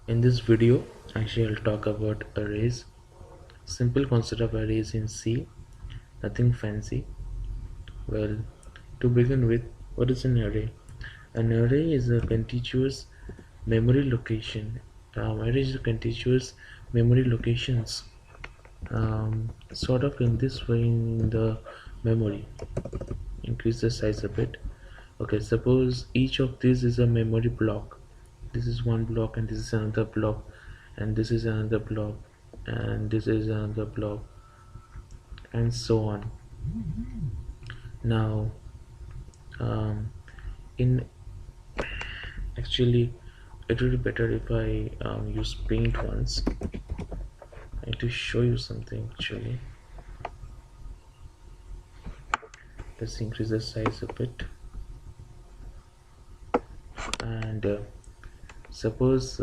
In this video, actually I'll talk about arrays. Simple concept of arrays in C, nothing fancy. Well, to begin with, what is an array? An array is a contiguous memory location. Arrays are contiguous memory locations, sort of in this way in the memory. Increase the size a bit. Okay, suppose each of these is a memory block. This is one block, and this is another block, and this is another block, and this is another block, and so on. Now, in actually, it would be better if I use paint once and to show you something. Actually, let's increase the size a bit, and suppose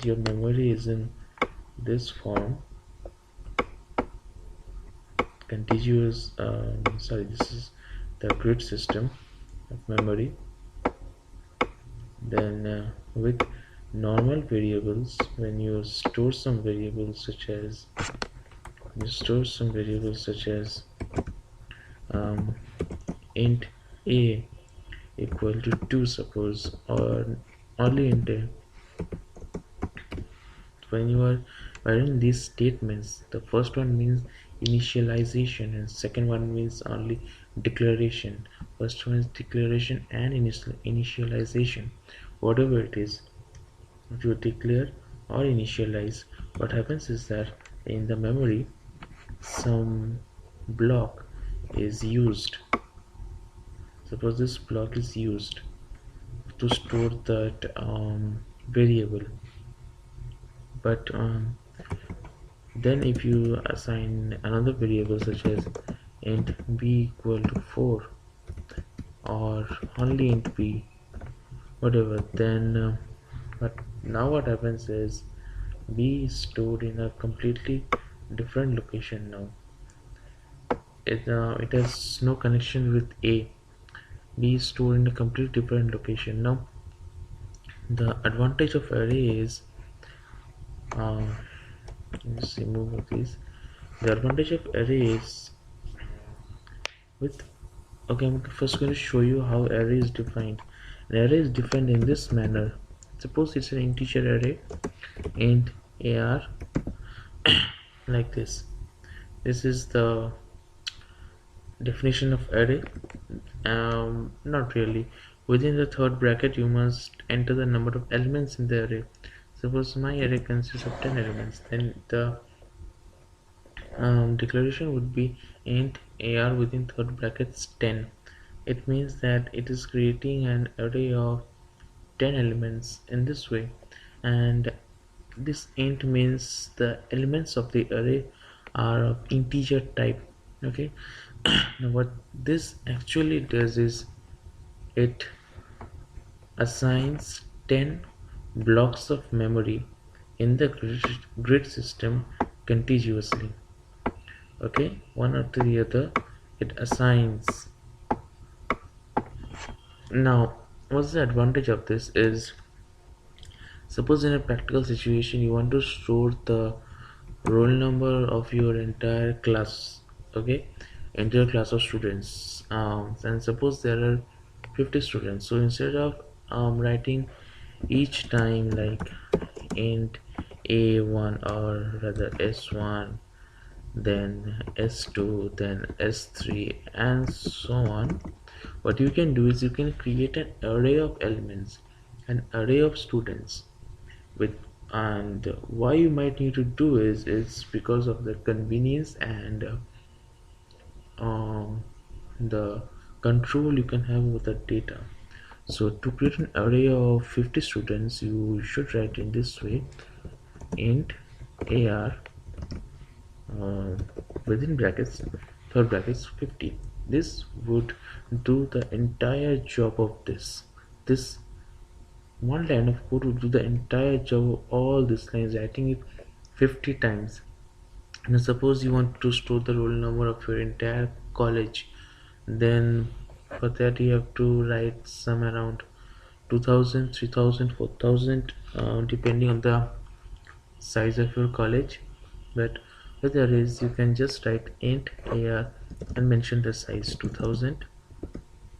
your memory is in this form, contiguous. Sorry, this is the grid system of memory. Then with normal variables, when you store some variables such as int a equal to 2, suppose, or only int a. When you are writing these statements, the first one means initialization and second one means only declaration. First one is declaration and initialization. Whatever it is, if you declare or initialize, what happens is that in the memory some block is used. Suppose this block is used to store that variable, but then if you assign another variable such as int b equal to 4 or only int b, whatever, then but now what happens is b is stored in a completely different location. Now it has no connection with a. B is stored in a completely different location. Now the advantage of array is let's remove these. The advantage of array is with okay, I'm first going to show you how array is defined. An array is defined in this manner. Suppose it's an integer array, int ar, like this. This is the definition of array. Not really. Within the third bracket you must enter the number of elements in the array. Suppose my array consists of 10 elements, then the declaration would be int ar within third brackets 10. It means that it is creating an array of 10 elements in this way, and this int means the elements of the array are of integer type. Okay. Now what this actually does is it assigns 10 blocks of memory in the grid system contiguously. Okay, one after the other it assigns. Now what's the advantage of this is, suppose in a practical situation you want to store the roll number of your entire class. Okay, entire class of students, and suppose there are 50 students. So instead of writing each time like int a1 or rather s1, then s2, then s3, and so on, what you can do is you can create an array of elements, an array of students with. And why you might need to do is it's because of the convenience and the control you can have over the data. So to create an array of 50 students, you should write in this way: int ar within brackets third brackets 50. This would do the entire job of this one line of code would do the entire job of all these lines, writing it 50 times. Now suppose you want to store the roll number of your entire college, then for that you have to write some around 2000, 3000, 4000, depending on the size of your college. But with arrays you can just write int AR and mention the size 2000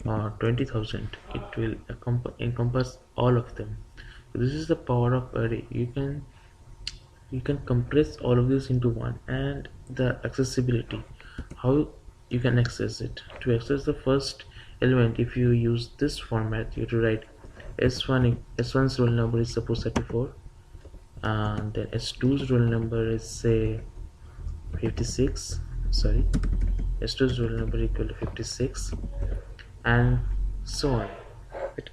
or 20,000. It will encompass all of them. So this is the power of array. You can compress all of this into one. And the accessibility, how you can access it. To access the first element, if you use this format, you have to write s1's roll number is suppose 34, and then s2's roll number is say 56. Sorry, s2's roll number equal to 56, and so on. But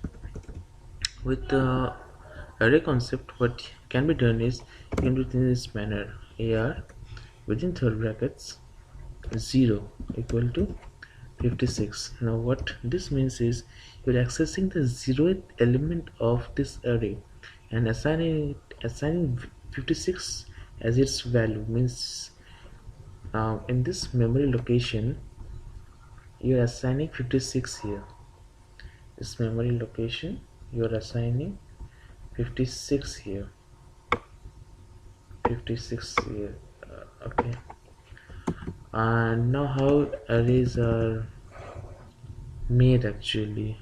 with the array concept, what can be done is you can do it in this manner: AR within third brackets 0 equal to 56. Now what this means is you're accessing the 0th element of this array and assigning 56 as its value. Means in this memory location you're assigning 56 here. This memory location you're assigning 56 here. 56 here. Okay. And now how arrays are made actually.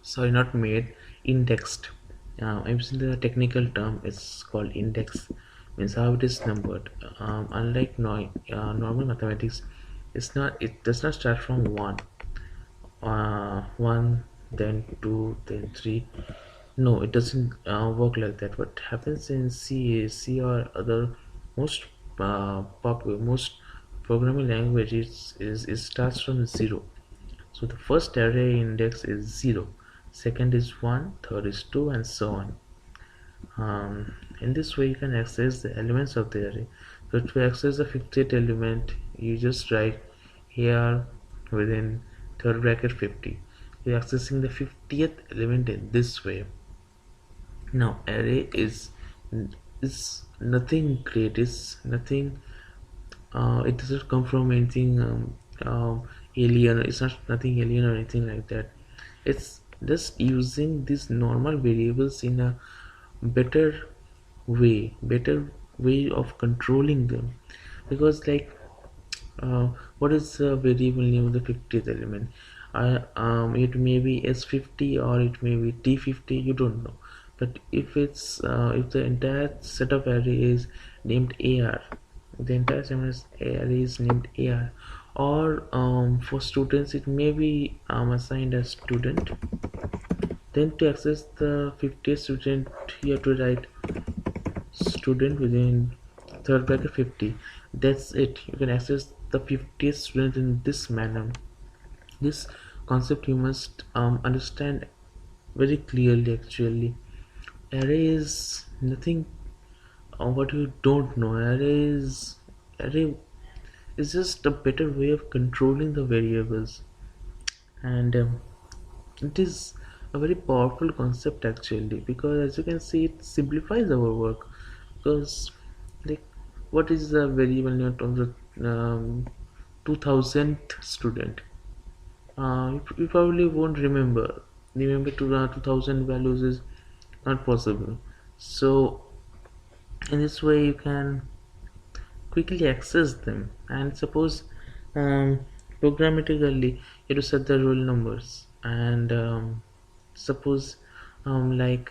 Sorry, not made, indexed. I'm using the technical term, it's called index. Means how it is numbered. Unlike normal mathematics, it does not start from one, then two, then three. No, it doesn't work like that. What happens in C or other most popular, most programming languages is it starts from zero. So the first array index is 0, second is 1, third is 2, and so on. In this way you can access the elements of the array. So to access the 50th element, you just write here within third bracket 50. You're accessing the 50th element in this way. Now array is nothing great, it's nothing, it doesn't come from anything alien. It's not nothing alien or anything like that. It's just using these normal variables in a better better way of controlling them. Because like what is the variable name of the 50th element? It may be s50 or it may be t50, you don't know. But if the entire set of array is named AR, the entire array is named AR, or for students it may be assigned as student. Then to access the 50th student, you have to write student within third bracket 50. That's it. You can access the 50th student in this manner. This concept you must understand very clearly actually. Array is nothing what you don't know. Array is just a better way of controlling the variables. And it is a very powerful concept actually, because as you can see it simplifies our work. Because like what is the variable name of the 2000th student? You probably won't remember to 2000 values is not possible. So in this way you can quickly access them. And suppose um, programmatically you have to set the roll numbers. And suppose like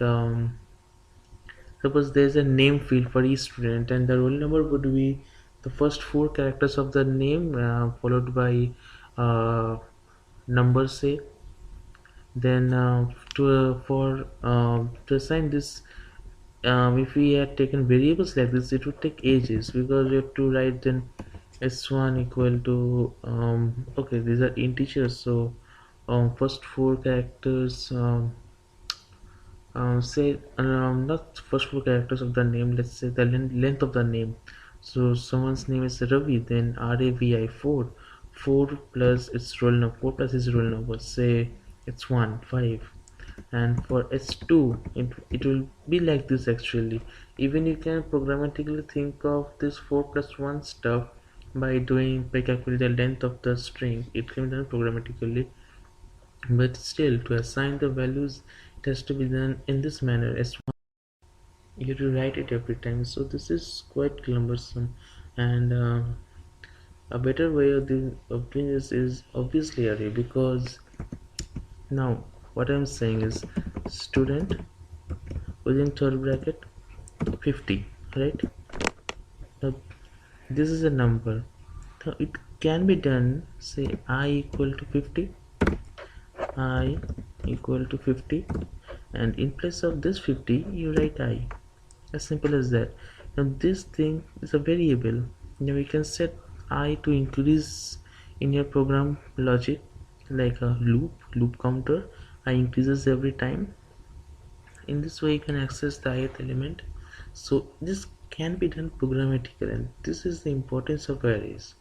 suppose there's a name field for each student, and the roll number would be the first four characters of the name, followed by number say. Then to assign this, if we had taken variables like this, it would take ages, because we have to write then s1 equal to okay, these are integers, so first four characters, say not first four characters of the name, let's say the length of the name. So someone's name is Ravi, then RAVI 4 plus its roll number, 4 plus its roll number, say it's 1 5. And for s2 it will be like this actually. Even you can programmatically think of this 4 plus 1 stuff by calculating the length of the string. It can be done programmatically. But still, to assign the values, it has to be done in this manner. As you have to write it every time, so this is quite cumbersome. And a better way of doing this is obviously array, because now what I'm saying is student within third bracket 50, right? Now this is a number. Now it can be done, say I equal to 50, I equal to 50, and in place of this 50 you write I, as simple as that. Now this thing is a variable. Now we can set I to increase in your program logic, like a loop counter. I increases every time. In this way you can access the ith element. So this can be done programmatically, and this is the importance of arrays.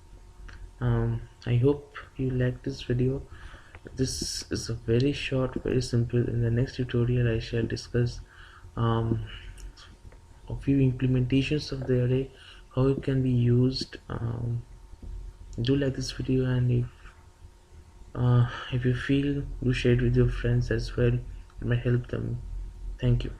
I hope you like this video. This is a very short, very simple. In the next tutorial I shall discuss um, a few implementations of the array, how it can be used. Do like this video, and if you feel, do share it with your friends as well. It might help them. Thank you.